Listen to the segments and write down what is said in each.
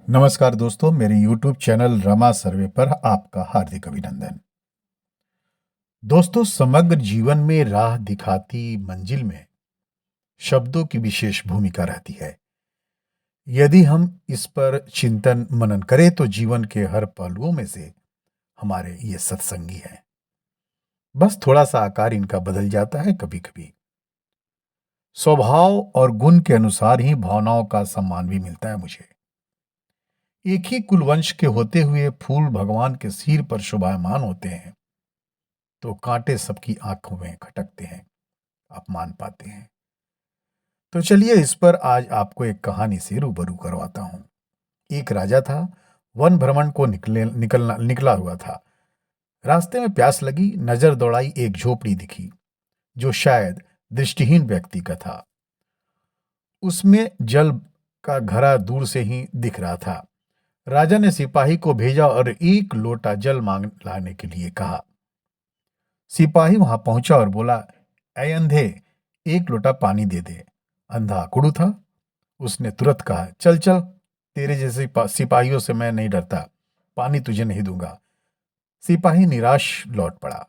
नमस्कार दोस्तों, मेरे YouTube चैनल रमा सर्वे पर आपका हार्दिक अभिनंदन। दोस्तों, समग्र जीवन में राह दिखाती मंजिल में शब्दों की विशेष भूमिका रहती है। यदि हम इस पर चिंतन मनन करें तो जीवन के हर पहलुओं में से हमारे ये सत्संगी हैं। बस थोड़ा सा आकार इनका बदल जाता है कभी कभी। स्वभाव और गुण के अनुसार ही भावनाओं का सम्मान भी मिलता है मुझे। एक ही कुलवंश के होते हुए फूल भगवान के सिर पर शोभायमान होते हैं तो कांटे सबकी आंखों में खटकते हैं, अपमान पाते हैं। तो चलिए इस पर आज आपको एक कहानी से रूबरू करवाता हूं। एक राजा था। वन भ्रमण को निकला हुआ था। रास्ते में प्यास लगी, नजर दौड़ाई, एक झोपड़ी दिखी जो शायद दृष्टिहीन व्यक्ति का था। उसमें जल का घड़ा दूर से ही दिख रहा था। राजा ने सिपाही को भेजा और एक लोटा जल मांग लाने के लिए कहा। सिपाही वहां पहुंचा और बोला, ऐ अंधे, एक लोटा पानी दे दे। अंधा अकड़ू था। उसने तुरंत कहा, चल चल, तेरे जैसे सिपाहियों से मैं नहीं डरता, पानी तुझे नहीं दूंगा। सिपाही निराश लौट पड़ा।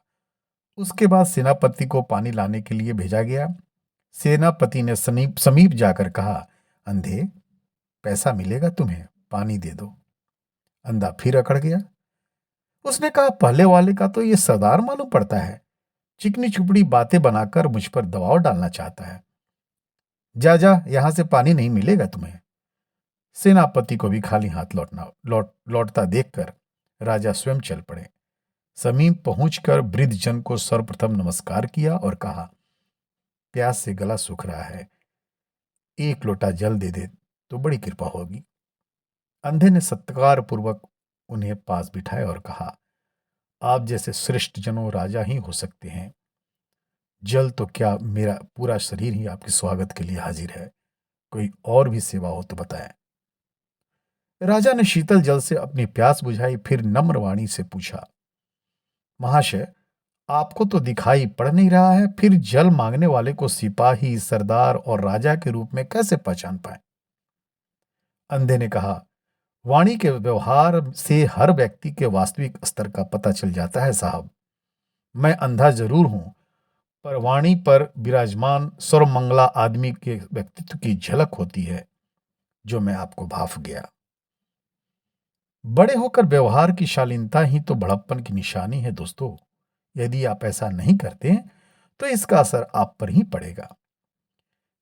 उसके बाद सेनापति को पानी लाने के लिए भेजा गया। सेनापति ने समीप समीप जाकर कहा, अंधे, पैसा मिलेगा तुम्हें, पानी दे दो। अंधा फिर अकड़ गया। उसने कहा, पहले वाले का तो ये सरदार मालूम पड़ता है, चिकनी चुपड़ी बातें बनाकर मुझ पर दबाव डालना चाहता है। जा जा, यहां से पानी नहीं मिलेगा तुम्हें। सेनापति को भी खाली हाथ लौटता देखकर राजा स्वयं चल पड़े। समीप पहुंचकर वृद्ध जन को सर्वप्रथम नमस्कार किया और कहा, प्यास से गला सूख रहा है, एक लोटा जल दे दे तो बड़ी कृपा होगी। अंधे ने सत्कार पूर्वक उन्हें पास बिठाया और कहा, आप जैसे श्रेष्ठ जनों राजा ही हो सकते हैं। जल तो क्या, मेरा पूरा शरीर ही आपके स्वागत के लिए हाजिर है। कोई और भी सेवा हो तो बताएं। राजा ने शीतल जल से अपनी प्यास बुझाई, फिर नम्र वाणी से पूछा, महाशय, आपको तो दिखाई पड़ नहीं रहा है, फिर जल मांगने वाले को सिपाही, सरदार और राजा के रूप में कैसे पहचान पाए? अंधे ने कहा, वाणी के व्यवहार से हर व्यक्ति के वास्तविक स्तर का पता चल जाता है साहब। मैं अंधा जरूर हूं, पर वाणी पर विराजमान सर्वमंगला आदमी के व्यक्तित्व की झलक होती है जो मैं आपको भाफ गया। बड़े होकर व्यवहार की शालीनता ही तो बड़प्पन की निशानी है दोस्तों। यदि आप ऐसा नहीं करते तो इसका असर आप पर ही पड़ेगा।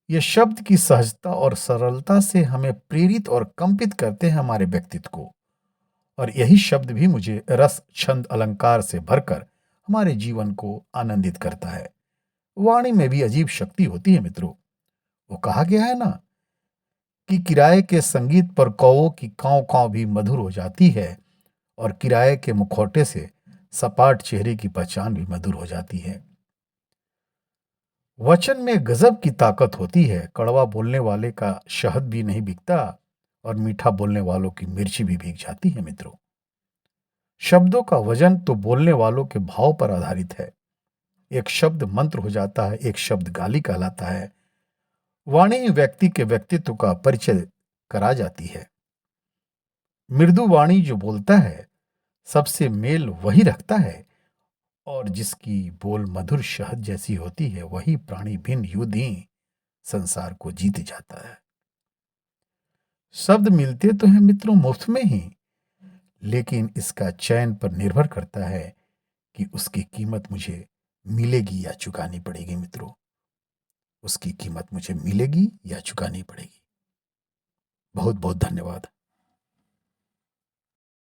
ये शब्द की सहजता और सरलता से हमें प्रेरित और कंपित करते हैं हमारे व्यक्तित्व को। और यही शब्द भी मुझे रस छंद अलंकार से भरकर हमारे जीवन को आनंदित करता है। वाणी में भी अजीब शक्ति होती है मित्रों। वो कहा गया है ना कि किराए के संगीत पर कौओं की कांव कांव भी मधुर हो जाती है और किराए के मुखौटे से सपाट चेहरे की पहचान भी मधुर हो जाती है। वचन में गजब की ताकत होती है। कड़वा बोलने वाले का शहद भी नहीं बिकता और मीठा बोलने वालों की मिर्ची भी भीग जाती है मित्रों। शब्दों का वजन तो बोलने वालों के भाव पर आधारित है। एक शब्द मंत्र हो जाता है, एक शब्द गाली कहलाता है। वाणी ही व्यक्ति के व्यक्तित्व का परिचय करा जाती है। मृदु वाणी जो बोलता है सबसे मेल वही रखता है, और जिसकी बोल मधुर शहद जैसी होती है वही प्राणी भिन्न युद्ध ही संसार को जीत जाता है। शब्द मिलते तो हैं मित्रों मुफ्त में ही, लेकिन इसका चयन पर निर्भर करता है कि उसकी कीमत मुझे मिलेगी या चुकानी पड़ेगी मित्रों। उसकी कीमत मुझे मिलेगी या चुकानी पड़ेगी। बहुत बहुत धन्यवाद।